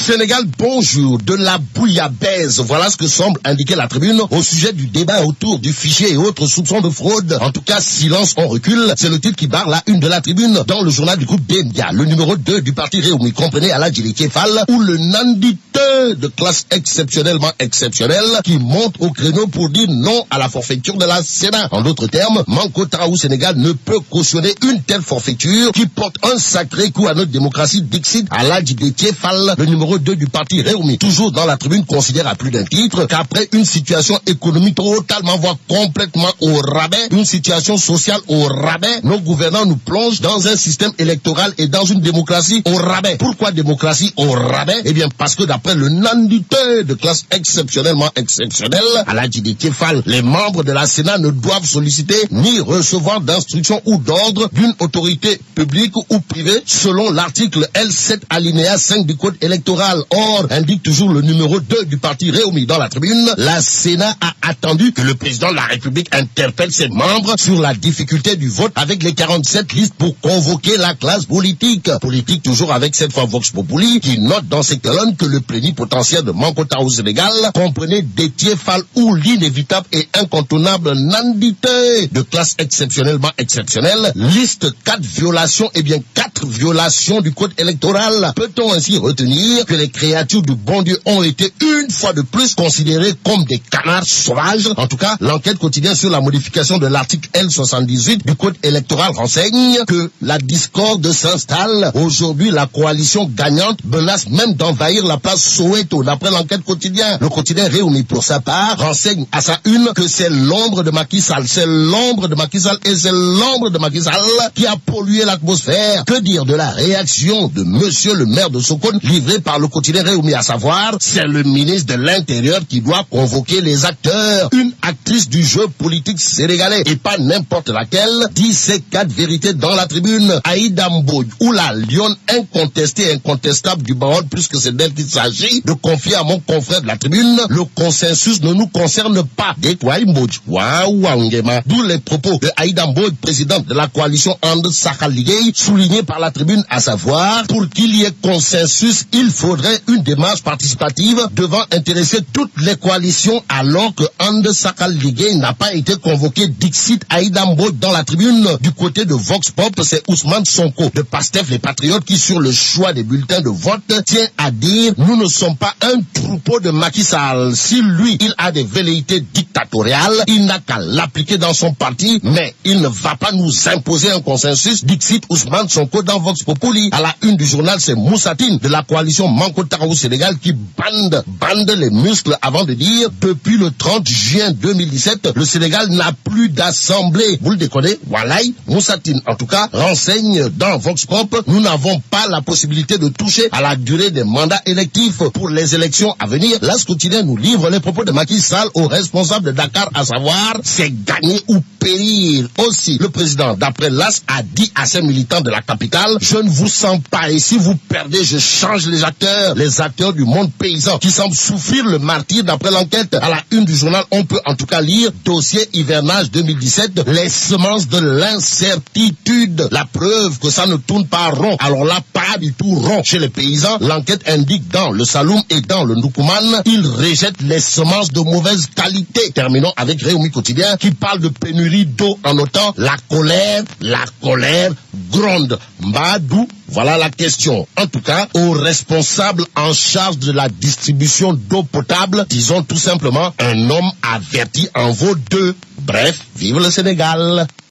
Sénégal, bonjour. De la bouillabaisse, voilà ce que semble indiquer la tribune au sujet du débat autour du fichier et autres soupçons de fraude. En tout cas, silence, on recule. C'est le titre qui barre la une de la tribune dans le journal du groupe Dendia. Le numéro 2 du parti Réumi, comprenez Aladji Kéfal, ou le nanditeux de classe exceptionnellement exceptionnelle qui monte au créneau pour dire non à la forfaiture de la Sénat. En d'autres termes, Manko Taraou Sénégal ne peut cautionner une telle forfaiture qui porte un sacré coup à notre démocratie, dixit Aladji Kéfal, le numéro 2 du parti Réumi. Toujours dans la tribune, considère à plus d'un titre qu'après une situation économique totalement, voire complètement au rabais, une situation sociale au rabais, nos gouvernants nous plongent dans un système électoral et dans une démocratie au rabais. Pourquoi démocratie au rabais? Eh bien parce que d'après le nandité de classe exceptionnellement exceptionnelle, Aladji Kéfal, les membres de la Sénat ne doivent solliciter ni recevoir d'instructions ou d'ordre d'une autorité publique ou privée selon l'article L7 alinéa 5 du code électoral. Or, indique toujours le numéro 2 du parti Réumi dans la tribune, la Sénat a attendu que le président de la République interpelle ses membres sur la difficulté du vote avec les 47 listes pour convoquer la classe politique. Politique toujours avec cette fois Vox Populi qui note dans ses colonnes que le plénipotentiaire de Manko Taraou Sénégal comprenait Déthié Fall ou l'inévitable et incontournable nandité de classe exceptionnellement exceptionnelle. Liste 4 violations, et bien 4 violations du code électoral. Peut-on ainsi retenir que les créatures du bon Dieu ont été une fois de plus considérées comme des canards sauvages? En tout cas, l'enquête quotidienne sur la modification de l'article L78 du code électoral renseigne que la discorde s'installe. Aujourd'hui, la coalition gagnante menace même d'envahir la place Soweto. D'après l'enquête quotidienne, le quotidien Réumi pour sa part renseigne à sa une que c'est l'ombre de Macky Sall, c'est l'ombre de Macky Sall et c'est l'ombre de Macky Sall qui a pollué l'atmosphère. Que dire de la réaction de monsieur le maire de Sokone livrée par le quotidien Réumi, à savoir, c'est le ministre de l'Intérieur qui doit convoquer les acteurs. Une actrice du jeu politique sénégalais et pas n'importe laquelle dit ces 4 vérités dans la tribune. Aïda Mbodj, ou la lionne incontestée et incontestable du Baol, puisque c'est d'elle qu'il s'agit, de confier à mon confrère de la tribune, le consensus ne nous concerne pas. D'où les propos de Aïda Mbodj, présidente de la coalition And Sakal Ligue, soulignés par la tribune, à savoir, pour qu'il y ait consensus, il faudrait une démarche participative devant intéresser toutes les coalitions, alors que And Sakal Ligue n'a pas été convoqué. Dixit Aïda Mbodj dans la tribune. Du côté de Vox Pop, c'est Ousmane Sonko de Pastef les Patriotes qui, sur le choix des bulletins de vote, tient à dire nous ne sommes pas un troupeau de Macky Sall. Si lui, il a des velléités dictatoriales, il n'a qu'à l'appliquer dans son parti, mais il ne va pas nous imposer un consensus. Dixit Ousmane Sonko dans Vox Populi. À la une du journal, c'est Moussatine de la coalition Manko Taraou Sénégal qui bande les muscles avant de dire depuis le 30 juin 2017, le Sénégal n'a plus d'assemblée. Vous le déconnez? Walaï, Moussatine en tout cas renseigne dans Vox Pop, nous n'avons pas la possibilité de toucher à la durée des mandats électifs pour les élections à venir. L'As quotidien nous livre les propos de Macky Sall aux responsables de Dakar, à savoir, c'est gagner ou périr. Aussi, le président, d'après l'As, a dit à ses militants de la capitale, je ne vous sens pas et si vous perdez, je change les acteurs du monde paysan qui semblent souffrir le martyre. D'après l'enquête, à la une du journal, on peut en tout cas lire dossier hivernage 2017, les semences de l'incertitude. La preuve que ça ne tourne pas rond. Alors là, pas du tout rond chez les paysans. L'enquête indique dans le Saloum et dans le Ndoukoumane, ils rejettent les semences de mauvaise qualité. Terminons avec Réumi Quotidien qui parle de pénurie d'eau en notant la colère gronde. Mbadou, voilà la question. En tout cas, aux responsables en charge de la distribution d'eau potable, disons tout simplement, un homme averti en vaut 2. Bref, vive le Sénégal.